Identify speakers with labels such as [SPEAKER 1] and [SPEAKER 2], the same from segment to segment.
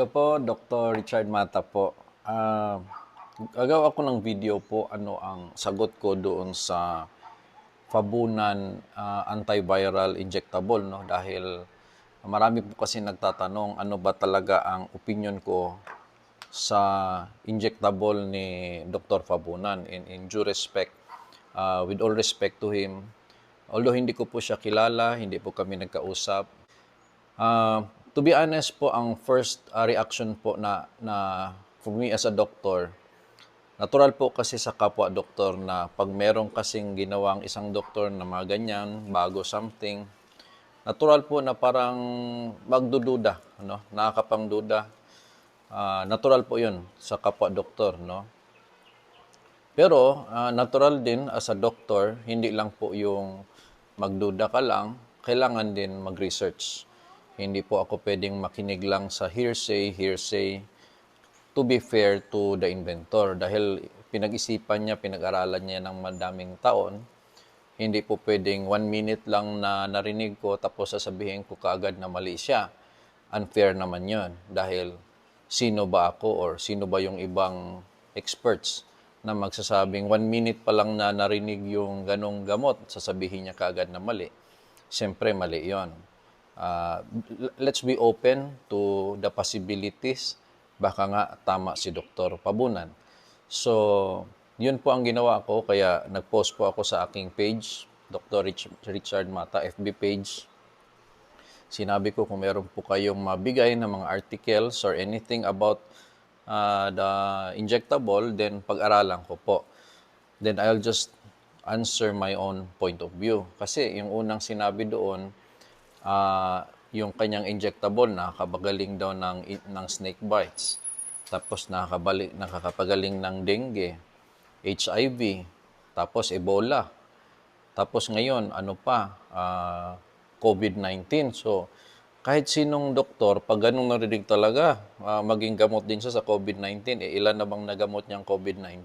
[SPEAKER 1] Hello po, Dr. Richard Mata po. Gagawa ako ng video po ano ang sagot ko doon sa Fabunan antiviral injectable, no, dahil marami po kasi nagtatanong ano ba talaga ang opinion ko sa injectable ni Dr. Fabunan. In due respect, with all respect to him, although hindi ko po siya kilala, hindi po kami nagkausap. To be honest po, ang first reaction po na for me as a doctor, natural po kasi sa kapwa doktor na pag meron kasing ginawang isang doktor na mga ganyan, bago something, natural po na parang magdududa, no? Nakakapangduda. Natural po 'yun sa kapwa doktor, no? Pero natural din as a doctor, hindi lang po yung magduda ka lang, kailangan din mag-research. Hindi po ako pwedeng makinig lang sa hearsay, to be fair to the inventor. Dahil pinag-isipan niya, pinag-aralan niya ng madaming taon, hindi po pwedeng 1 minute lang na narinig ko tapos sasabihin ko kaagad na mali siya. Unfair naman yon dahil sino ba ako or sino ba yung ibang experts na magsasabing 1 minute pa lang na narinig yung ganong gamot, sasabihin niya kaagad na mali. Siyempre, mali yon. Let's be open to the possibilities. Baka nga tama si Dr. Pabunan. So, yun po ang ginawa ko. Kaya nag-post po ako sa aking page, Dr. Richard Mata, FB page. Sinabi ko kung meron po kayong mabigay na mga articles or anything about the injectable, then pag-aralan ko po. Then I'll just answer my own point of view. Kasi yung unang sinabi doon, yung kanyang injectable, nakakapagaling daw ng snake bites. Tapos nakakapagaling ng dengue, HIV, tapos Ebola. Tapos ngayon, ano pa, COVID-19. So, kahit sinong doktor, pag ganun narinig talaga, maging gamot din siya sa COVID-19. Ilan na bang nagamot niyang COVID-19?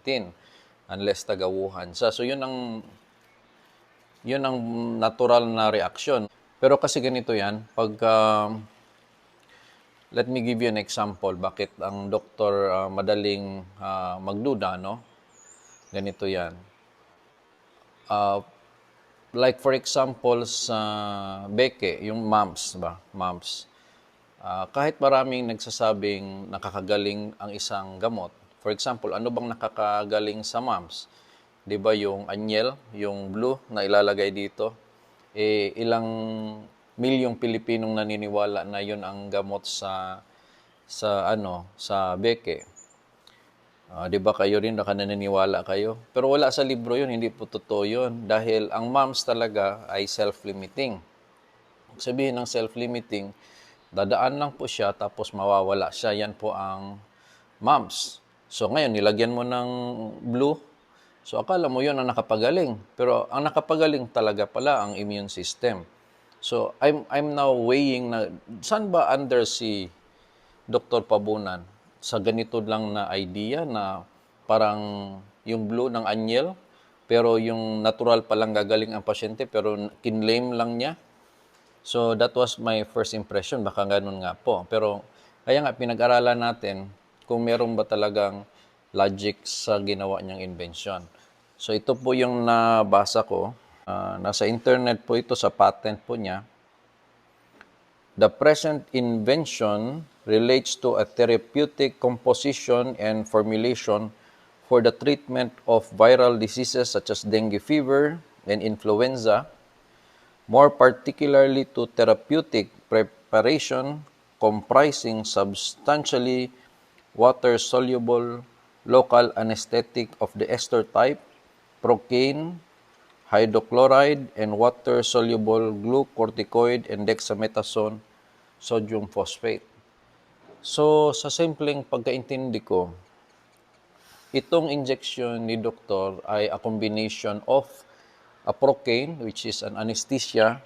[SPEAKER 1] Unless taga Wuhan siya. So, yun ang natural na reaksyon. Pero kasi ganito yan, let me give you an example bakit ang doktor madaling magduda, no? Ganito yan. Like for example sa beke, yung mumps ba? Mumps. Kahit maraming nagsasabing nakakagaling ang isang gamot. For example, ano bang nakakagaling sa mumps? 'Di ba yung anyel, yung blue na ilalagay dito? Ilang milyong Pilipinong naniniwala na 'yun ang gamot sa beke. 'Di ba kayo rin baka naniniwala kayo? Pero wala sa libro 'yun, hindi po totoo 'yun dahil ang mumps talaga ay self-limiting. Sabihin ng self-limiting, dadaan lang po siya tapos mawawala siya. Yan po ang mumps. So ngayon, nilagyan mo ng blue. So akala mo yun ang nakapagaling. Pero ang nakapagaling talaga pala ang immune system. So I'm now weighing na saan ba under si Dr. Pabunan sa ganito lang na idea na parang yung blue ng anyel pero yung natural palang gagaling ang pasyente pero kinlame lang niya. So that was my first impression, baka ganun nga po. Pero kaya nga pinag-aralan natin kung meron ba talagang logic sa ginawa niyang invention. So ito po yung nabasa ko. Nasa internet po ito sa patent po niya. The present invention relates to a therapeutic composition and formulation for the treatment of viral diseases such as dengue fever and influenza, more particularly to therapeutic preparation comprising substantially water-soluble local anesthetic of the ester type, procaine, hydrochloride, and water-soluble glucorticoid and dexamethasone sodium phosphate. So, sa simpleng pagkaintindi ko, itong injection ni doktor ay a combination of a procaine, which is an anesthesia,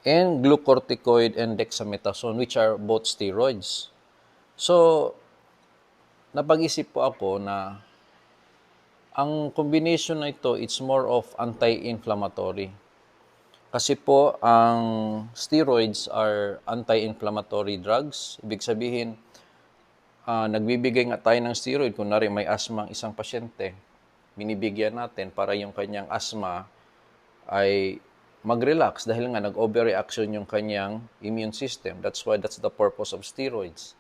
[SPEAKER 1] and glucorticoid and dexamethasone, which are both steroids. So, napag-isip po ako na ang combination na ito, it's more of anti-inflammatory. Kasi po, ang steroids are anti-inflammatory drugs. Ibig sabihin, nagbibigay nga tayo ng steroid, kunwari may asthma ang isang pasyente, binibigyan natin para yung kanyang asthma ay mag-relax dahil nga nag-overreaction yung kanyang immune system. That's the purpose of steroids.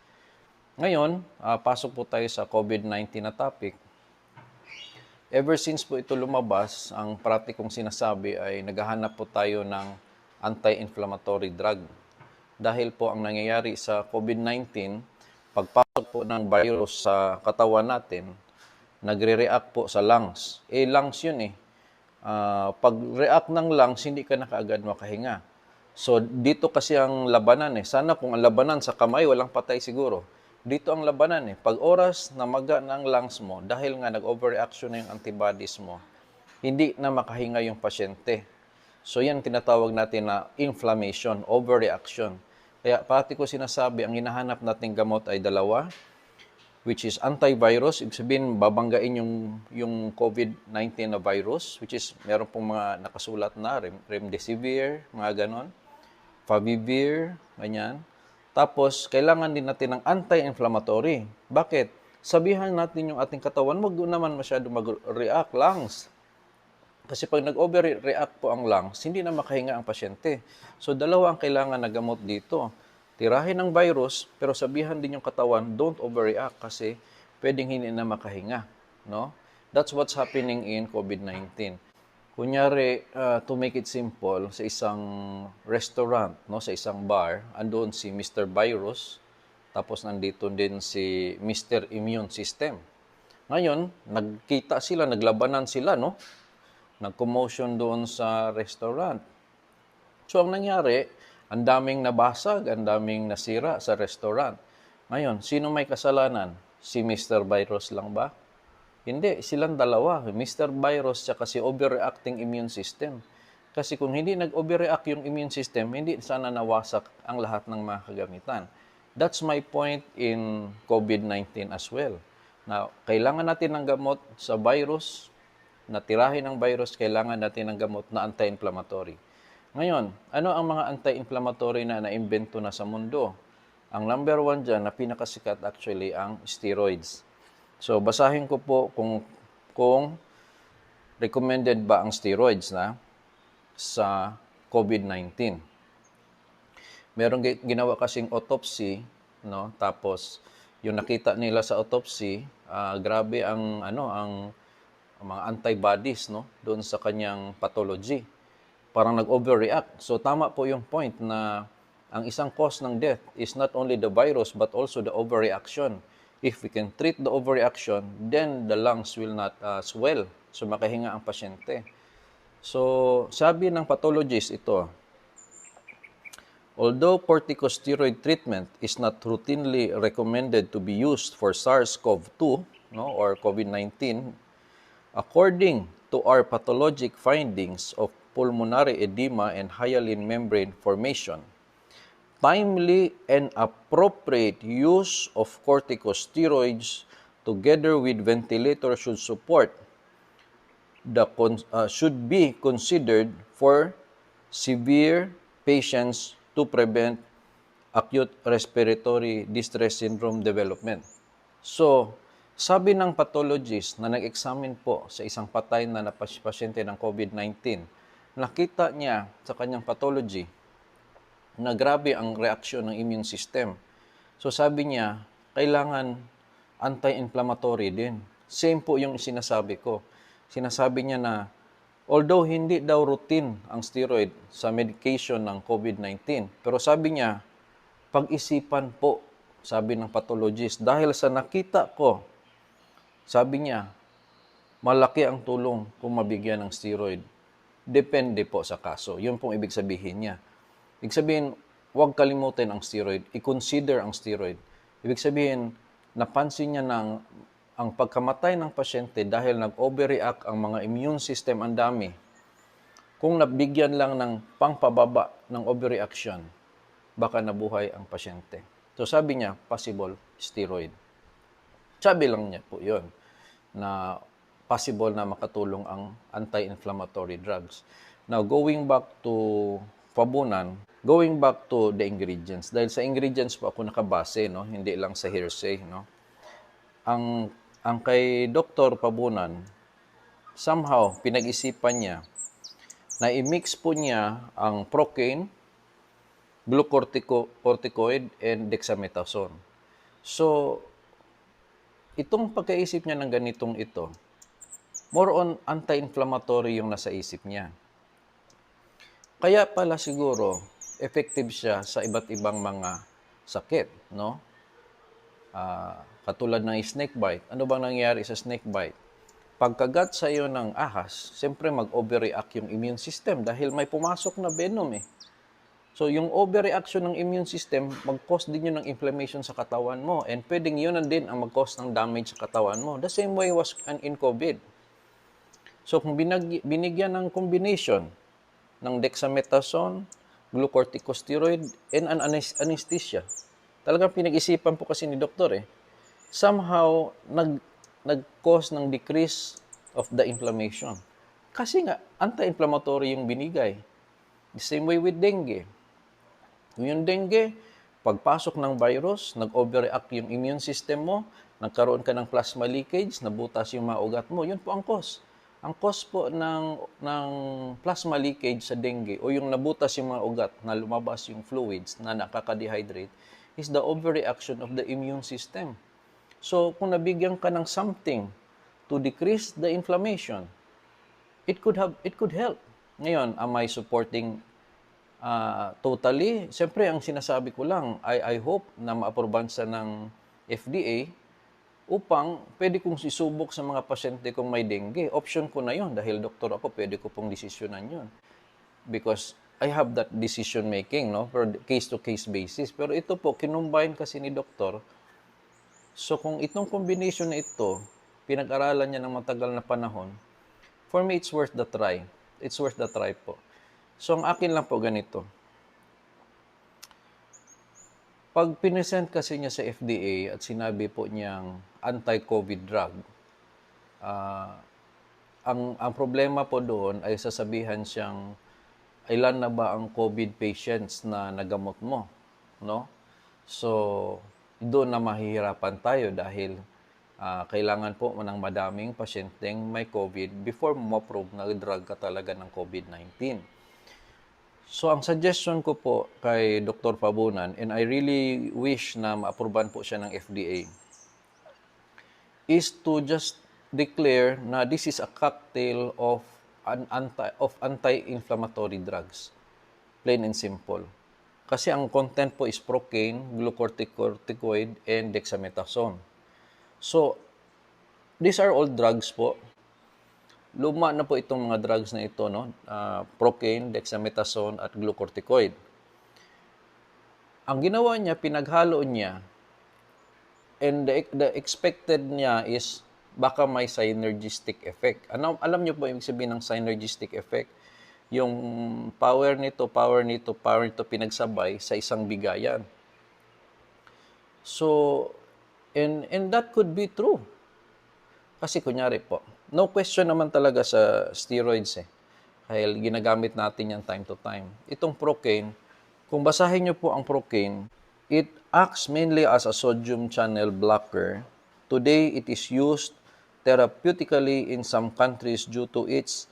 [SPEAKER 1] Ngayon, pasok po tayo sa COVID-19 na topic. Ever since po ito lumabas, ang pratikong sinasabi ay naghahanap po tayo ng anti-inflammatory drug. Dahil po ang nangyayari sa COVID-19, pagpasok po ng virus sa katawan natin, nagre-react po sa lungs. Lungs yun eh. Pag-react ng lungs, hindi ka na kaagad makahinga. So, dito kasi ang labanan eh. Sana kung ang labanan sa kamay, walang patay siguro. Dito ang labanan eh. Pag oras na maga ng lungs mo, dahil nga nag-overreaction na yung antibodies mo, hindi na makahinga yung pasyente. So, yan tinatawag natin na inflammation, overreaction. Kaya pati ko sinasabi, ang hinahanap nating gamot ay dalawa, which is antivirus. Ibig sabihin, babanggain yung COVID-19 na virus, which is meron pong mga nakasulat na remdesivir, mga ganon, Favivir, ganyan. Tapos, kailangan din natin ng anti-inflammatory. Bakit? Sabihan natin yung ating katawan, wag naman masyado mag-react, lungs. Kasi pag nag-overreact po ang lungs, hindi na makahinga ang pasyente. So, dalawa ang kailangan na gamot dito. Tirahin ang virus, pero sabihan din yung katawan, don't overreact kasi pwedeng hindi na makahinga. No? That's what's happening in COVID-19. Kunyari, to make it simple, sa isang restaurant, no, sa isang bar, andun si Mr. Virus, tapos nandito din si Mr. Immune System. Ngayon, nagkita sila, naglabanan sila, no? Nag-commotion doon sa restaurant. So, ang nangyari, ang daming nabasag, ang daming nasira sa restaurant. Ngayon, sino may kasalanan? Si Mr. Virus lang ba? Hindi, silang dalawa, Mr. Virus at si overreacting immune system. Kasi kung hindi nag-overreact yung immune system, hindi sana nawasak ang lahat ng mga kagamitan. That's my point in COVID-19 as well. Now, kailangan natin ng gamot sa virus, natirahin ng virus, kailangan natin ng gamot na anti-inflammatory. Ngayon, ano ang mga anti-inflammatory na naimbento na sa mundo? Ang number one dyan na pinakasikat actually ang steroids. So, basahin ko po kung recommended ba ang steroids na sa COVID-19. Merong ginawa kasing autopsy, no? Tapos yung nakita nila sa autopsy, grabe ang mga antibodies, no, doon sa kanyang pathology. Parang nag-overreact. So tama po yung point na ang isang cause ng death is not only the virus but also the overreaction. If we can treat the overreaction, then the lungs will not swell. So makahinga ang pasyente. So sabi ng pathologist ito, although corticosteroid treatment is not routinely recommended to be used for SARS-CoV-2, no, or COVID-19, according to our pathologic findings of pulmonary edema and hyaline membrane formation, timely and appropriate use of corticosteroids together with ventilator should be considered for severe patients to prevent acute respiratory distress syndrome development. So, sabi ng pathologist na nag-examine po sa isang patay na pasyente ng COVID-19, nakita niya sa kanyang pathology na grabe ang reaksyon ng immune system. So sabi niya, kailangan anti-inflammatory din. Same po yung sinasabi ko. Sinasabi niya na, although hindi daw routine ang steroid sa medication ng COVID-19, pero sabi niya, pag-isipan po, sabi ng pathologist, dahil sa nakita ko, sabi niya, malaki ang tulong kung mabigyan ng steroid. Depende po sa kaso. Yun pong ibig sabihin niya. Ibig sabihin, huwag kalimutin ang steroid. I-consider ang steroid. Ibig sabihin, napansin niya ang pagkamatay ng pasyente dahil nag-overreact ang mga immune system ang dami. Kung nabigyan lang ng pangpababa ng overreaction, baka nabuhay ang pasyente. So sabi niya, possible steroid. Sabi lang niya po yun, na possible na makatulong ang anti-inflammatory drugs. Now, going back to Fabunan, going back to the ingredients. Dahil sa ingredients po ako nakabase, no? Hindi lang sa hearsay, no? ang kay Dr. Pabunan, somehow pinag-isipan niya na i-mix po niya ang procaine, glucorticoid, and dexamethasone. So, itong pagkaisip niya ng ganitong ito, more on anti-inflammatory yung nasa isip niya. Kaya pala siguro, effective siya sa iba't ibang mga sakit, no? Katulad ng snake bite. Ano bang nangyayari sa snake bite? Pagkagat sa iyo ng ahas, siyempre mag-overreact yung immune system dahil may pumasok na venom eh. So, yung overreaction ng immune system, mag-cause din yun ng inflammation sa katawan mo. And pwedeng yun din ang mag-cause ng damage sa katawan mo. The same way was in COVID. So, kung binigyan ng combination ng dexamethasone, glucorticosteroid, and an anesthesia, talagang pinag-isipan po kasi ni doktor eh. Somehow, nag-cause ng decrease of the inflammation. Kasi nga, anti-inflammatory yung binigay. The same way with dengue. Yung dengue, pagpasok ng virus, nag-overreact yung immune system mo, nagkaroon ka ng plasma leakage, nabutas yung mga ugat mo, yun po ang cause. Ang cause po ng plasma leakage sa dengue o yung nabutas yung mga ugat na lumabas yung fluids na nakaka-dehydrate is the overreaction of the immune system. So, kung nabigyan ka ng something to decrease the inflammation, it could help. Ngayon, am I supporting totally? Siyempre, ang sinasabi ko lang, I hope na ma-aproban sa ng FDA upang pwede kong isubok sa mga pasyente kung may dengue. Option ko na yon dahil doktor ako, pwede ko pong desisyonan yon. Because I have that decision making, no, for case-to-case basis. Pero ito po, kinumbine kasi ni doktor. So, kung itong combination na ito, pinag-aralan niya ng matagal na panahon, for me, it's worth the try. It's worth the try po. So, ang akin lang po ganito. Pag pinesent kasi niya sa FDA at sinabi po niyang anti-COVID drug, ang problema po doon ay sasabihan siyang ilan na ba ang COVID patients na nagamot mo, no? So, doon na mahihirapan tayo dahil kailangan po ng madaming pasyenteng may COVID before ma-prove na drug ka talaga ng COVID-19. So, ang suggestion ko po kay Dr. Pabunan, and I really wish na ma-aproban po siya ng FDA, is to just declare na this is a cocktail of anti-inflammatory drugs. Plain and simple. Kasi ang content po is procaine, glucorticoid, and dexamethasone. So, these are all drugs po. Luma na po itong mga drugs na ito, no? Procaine, dexamethasone, at glucorticoid. Ang ginawa niya, pinaghalo niya, and the expected niya is baka may synergistic effect. Alam niyo po ibig sabihin ng synergistic effect? Yung power nito, pinagsabay sa isang bigayan. So, and that could be true. Kasi kunyari po, no question naman talaga sa steroids eh. Dahil ginagamit natin yan time to time. Itong procaine, kung basahin nyo po ang procaine, it acts mainly as a sodium channel blocker. Today, it is used therapeutically in some countries due to its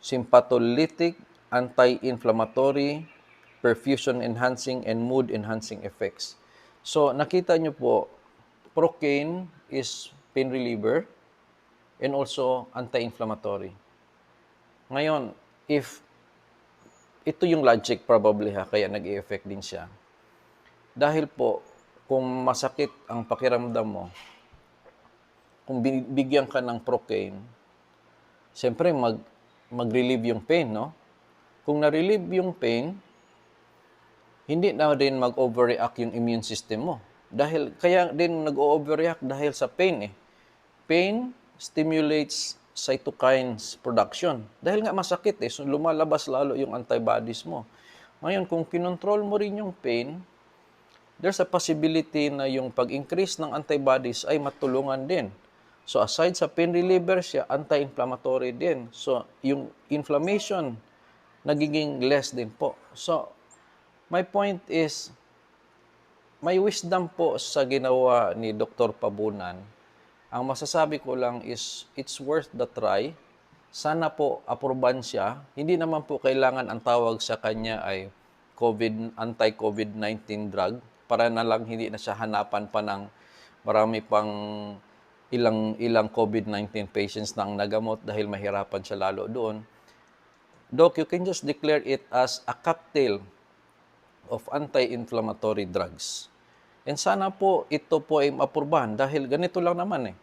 [SPEAKER 1] sympatholytic, anti-inflammatory, perfusion-enhancing, and mood-enhancing effects. So, nakita nyo po, procaine is pain reliever and also anti-inflammatory. Ngayon, if ito yung logic probably kaya nag-i-effect din siya. Dahil po, kung masakit ang pakiramdam mo, kung bigyan ka ng procaine, siyempre mag-relieve yung pain, no? Kung na-relieve yung pain, hindi na din mag-overreact yung immune system mo. Kaya din nag-overreact dahil sa pain eh. Pain stimulates cytokines production. Dahil nga masakit eh, so lumalabas lalo yung antibodies mo. Ngayon, kung kinontrol mo rin yung pain, there's a possibility na yung pag-increase ng antibodies ay matulungan din. So aside sa pain reliever siya, anti-inflammatory din. So yung inflammation nagiging less din po. So my point is, may wisdom po sa ginawa ni Dr. Pabunan. Ang masasabi ko lang is it's worth the try. Sana po aproban siya. Hindi naman po kailangan ang tawag sa kanya ay anti-COVID-19 drug para na lang hindi na siya hanapan pa ng marami pang ilang COVID-19 patients na ang nagamot dahil mahirapan siya lalo doon. Doc, you can just declare it as a cocktail of anti-inflammatory drugs. And sana po ito po ay maaprubahan dahil ganito lang naman eh.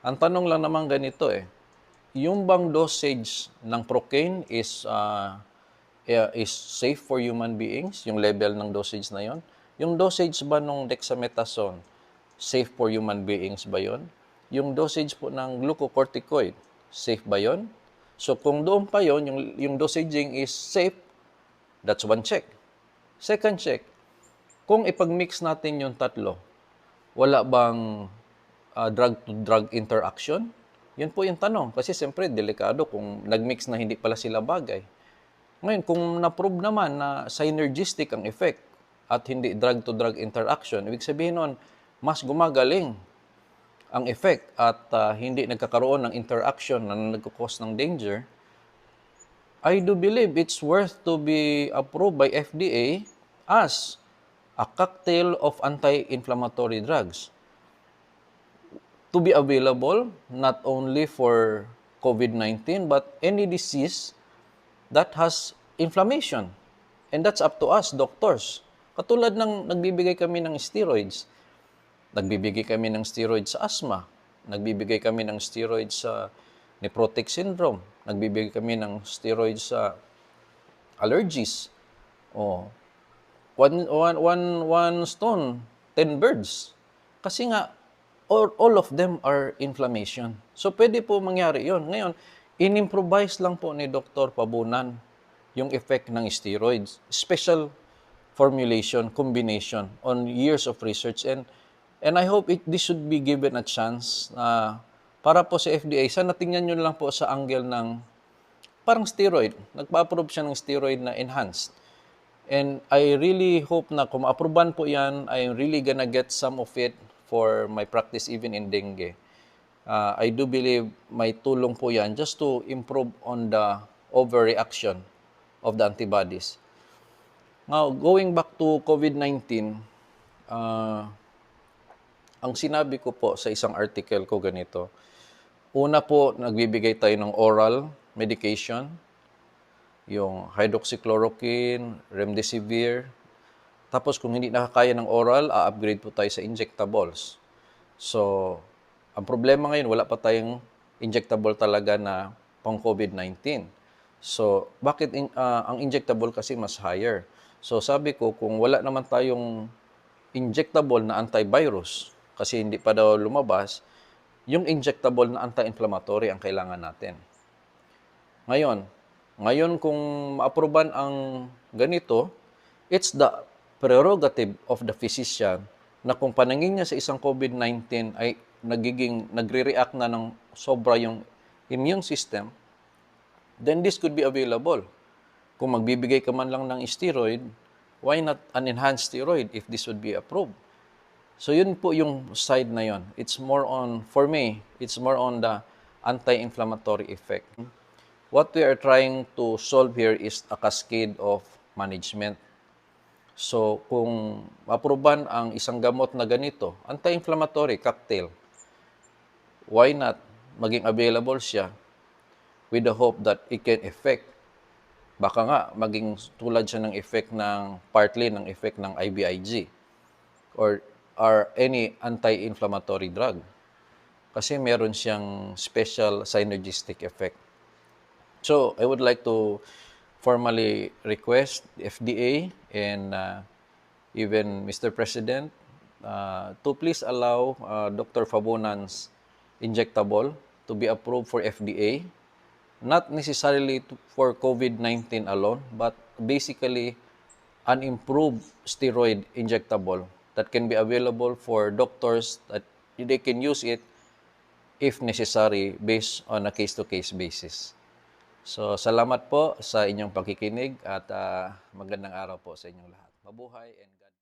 [SPEAKER 1] Ang tanong lang naman ganito eh. Yung bang dosage ng procaine is safe for human beings? Yung level ng dosage na yon? Yung dosage ba ng dexamethasone, safe for human beings ba yon? Yung dosage po ng glucocorticoid, safe ba yon? So kung doon pa yon, yung dosaging is safe, that's one check. Second check, kung ipag-mix natin yung tatlo, wala bang drug-to-drug interaction? Yun po yung tanong. Kasi siyempre, delikado kung nag-mix na hindi pala sila bagay. Ngayon, kung na-prove naman na synergistic ang effect at hindi drug-to-drug interaction, ibig sabihin nun, mas gumagaling ang effect at hindi nagkakaroon ng interaction na nagkakos ng danger, I do believe it's worth to be approved by FDA as a cocktail of anti-inflammatory drugs to be available not only for COVID-19 but any disease that has inflammation. And that's up to us, doctors. Katulad ng nagbibigay kami ng steroids. Nagbibigay kami ng steroids sa asthma. Nagbibigay kami ng steroids sa nephrotic syndrome. Nagbibigay kami ng steroids sa allergies. Oh, one stone, 10 birds. Kasi nga, all of them are inflammation. So, pwede po mangyari yon. Ngayon, in-improvise lang po ni Dr. Pabunan yung effect ng steroids. Special formulation, combination on years of research. And I hope this should be given a chance para po sa FDA. Sana tingnan nyo lang po sa angle ng parang steroid. Nagpa-approve siya ng steroid na enhanced. And I really hope na kung ma-approvean po yan, I'm really gonna get some of it for my practice even in dengue. I do believe may tulong po yan just to improve on the overreaction of the antibodies. Now, going back to COVID-19, ang sinabi ko po sa isang article ko ganito, una po, nagbibigay tayo ng oral medication, yung hydroxychloroquine, remdesivir. Tapos kung hindi nakakaya ng oral, upgrade po tayo sa injectables. So, ang problema ngayon, wala pa tayong injectable talaga na pang COVID-19. So, bakit ang injectable kasi mas higher? So, sabi ko, kung wala naman tayong injectable na antivirus, kasi hindi pa daw lumabas, yung injectable na anti-inflammatory ang kailangan natin. Ngayon kung ma-aproban ang ganito, it's the prerogative of the physician na kung panangin niya sa isang COVID-19 ay nagre-react na ng sobra yung immune system, then this could be available. Kung magbibigay ka man lang ng steroid, why not an enhanced steroid if this would be approved? So yun po yung side na yun. It's more on, for me, it's more on the anti-inflammatory effect. What we are trying to solve here is a cascade of management. So kung aproban ang isang gamot na ganito, anti-inflammatory cocktail, why not maging available siya with the hope that it can affect. Baka nga maging tulad siya ng effect ng partly ng effect ng IVIG or any anti-inflammatory drug. Kasi meron siyang special synergistic effect. So, I would like to formally request the FDA and even Mr. President to please allow Dr. Fabunan's injectable to be approved for FDA, not necessarily for COVID-19 alone, but basically an improved steroid injectable that can be available for doctors that they can use it if necessary based on a case-to-case basis. So, salamat po sa inyong pakikinig at magandang araw po sa inyong lahat. Mabuhay and God